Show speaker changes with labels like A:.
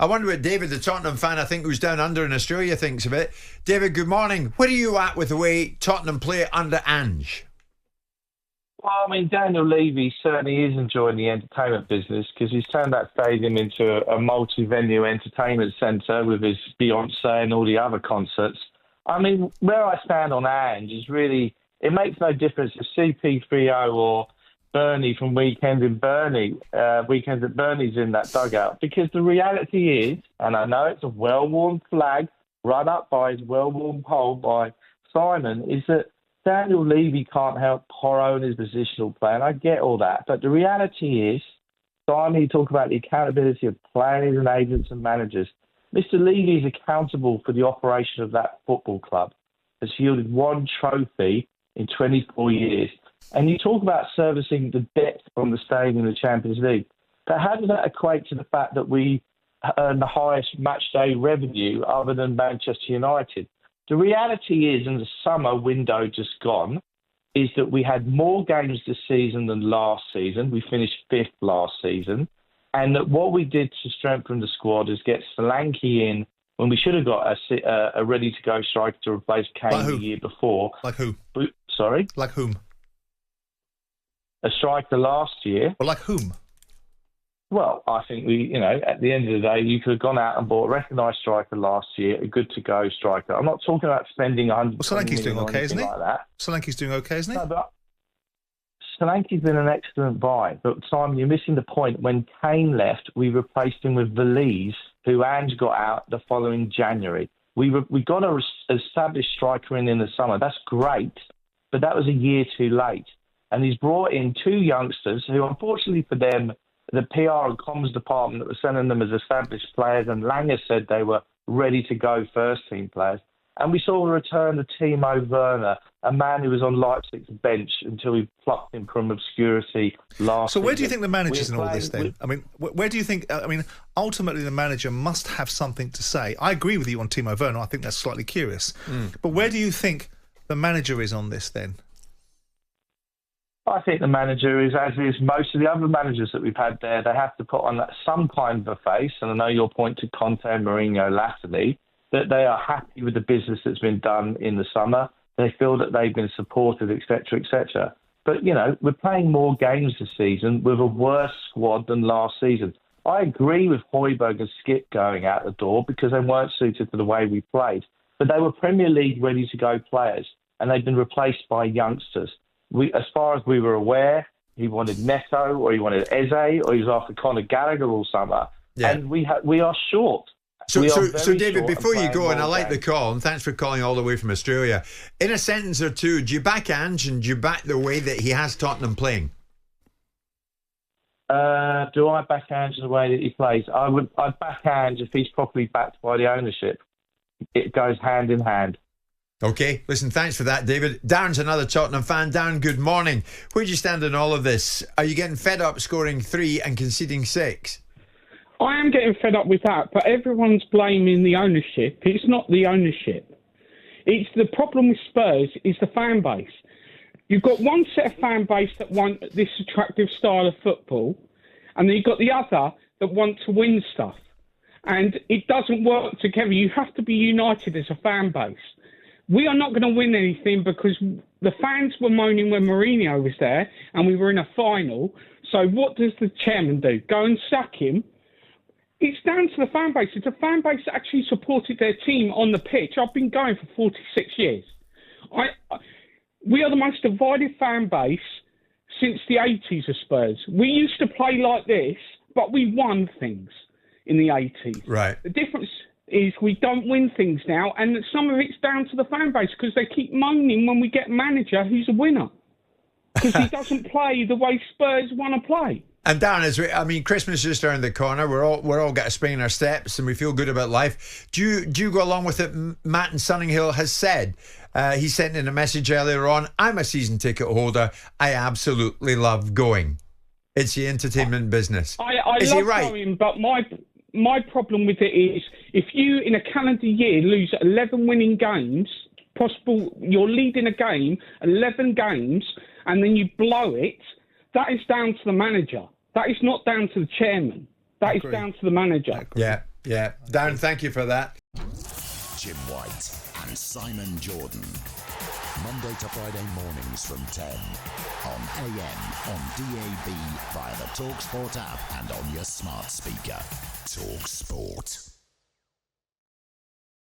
A: I wonder what David, the Tottenham fan, I think, who's down under in Australia, thinks of it. David, good morning. Where are you at with the way Tottenham play under Ange?
B: Well, I mean, Daniel Levy certainly is enjoying the entertainment business because he's turned that stadium into a multi-venue entertainment centre with his Beyonce and all the other concerts. I mean, where I stand on Ange is really, it makes no difference if CP3O or Bernie from Weekend at Bernie's in that dugout, because the reality is, and I know it's a well-worn flag run up by his well-worn pole by Simon, is that Daniel Levy can't help hone his positional play, and I get all that. But the reality is, Simon, you talk about the accountability of players and agents and managers. Mr. Levy is accountable for the operation of that football club. Has yielded one trophy in 24 years. And you talk about servicing the debt from the stadium in the Champions League. But how does that equate to the fact that we earn the highest match day revenue other than Manchester United? The reality is, in the summer window just gone, is that we had more games this season than last season. We finished 5th last season. And that what we did to strengthen the squad is get Solanke in when we should have got a ready-to-go striker to replace Kane the year before.
A: Like who?
B: Sorry?
A: Like whom?
B: A striker last year.
A: Well, like whom?
B: Well, I think at the end of the day, you could have gone out and bought a recognised striker last year, a good-to-go striker. I'm not talking about spending 100
A: Solanke's doing okay, isn't he?
B: Like that.
A: Solanke's doing okay, isn't he?
B: No, but Solanke's been an excellent buy. But, Simon, you're missing the point. When Kane left, we replaced him with Valise, who Ange got out the following January. We got an established striker in the summer. That's great, but that was a year too late. And he's brought in 2 youngsters who, unfortunately for them, the PR and comms department that was sending them as established players, and Langer said they were ready to go first-team players. And we saw the return of Timo Werner, a man who was on Leipzig's bench until we plucked him from obscurity last season.
A: So where do you think the manager's in all this then? I mean, where do you think... I mean, ultimately the manager must have something to say. I agree with you on Timo Werner. I think that's slightly curious. But where do you think the manager is on this then?
B: I think the manager is, as is most of the other managers that we've had there, they have to put on some kind of a face, and I know you'll point to Conte and Mourinho latterly, that they are happy with the business that's been done in the summer. They feel that they've been supported, etc., etc. But, we're playing more games this season with a worse squad than last season. I agree with Højbjerg and Skip going out the door because they weren't suited to the way we played. But they were Premier League ready-to-go players, and they've been replaced by youngsters. As far as we were aware, he wanted Neto, or he wanted Eze, or he was after Conor Gallagher all summer. Yeah. And we are short.
A: So David, before you go, and I like the call, and thanks for calling all the way from Australia, in a sentence or two, do you back Ange and do you back the way that he has Tottenham playing?
B: Do I back Ange the way that he plays? I'd back Ange if he's properly backed by the ownership. It goes hand in hand.
A: Okay, listen, thanks for that, David. Darren's another Tottenham fan. Darren, good morning. Where do you stand in all of this? Are you getting fed up scoring 3 and conceding 6?
C: I am getting fed up with that, but everyone's blaming the ownership. It's not the ownership. It's the problem with Spurs is the fan base. You've got one set of fan base that want this attractive style of football, and then you've got the other that want to win stuff. And it doesn't work together. You have to be united as a fan base. We are not going to win anything because the fans were moaning when Mourinho was there and we were in a final. So what does the chairman do? Go and sack him? It's down to the fan base. It's a fan base that actually supported their team on the pitch. I've been going for 46 years. We are the most divided fan base since the 80s of Spurs. We used to play like this, but we won things in the 80s.
A: Right.
C: The difference is we don't win things now, and some of it's down to the fan base because they keep moaning when we get a manager who's a winner because he doesn't play the way Spurs want to play.
A: And Darren, Christmas is just around the corner. We're all got a spring in our steps, and we feel good about life. Do you go along with it? Matt in Sunninghill has said he sent in a message earlier on. I'm a season ticket holder. I absolutely love going. It's the entertainment business.
C: I love going, but my problem with it is if you, in a calendar year, lose 11 winning games, possible you're leading a game, 11 games, and then you blow it, that is down to the manager. That is not down to the chairman. That is down to the manager.
A: Yeah. Yeah, Darren, thank you for that.
D: Jim White and Simon Jordan. Monday to Friday mornings from 10 on AM, on DAB, via the talkSPORT app and on your smart speaker. talkSPORT.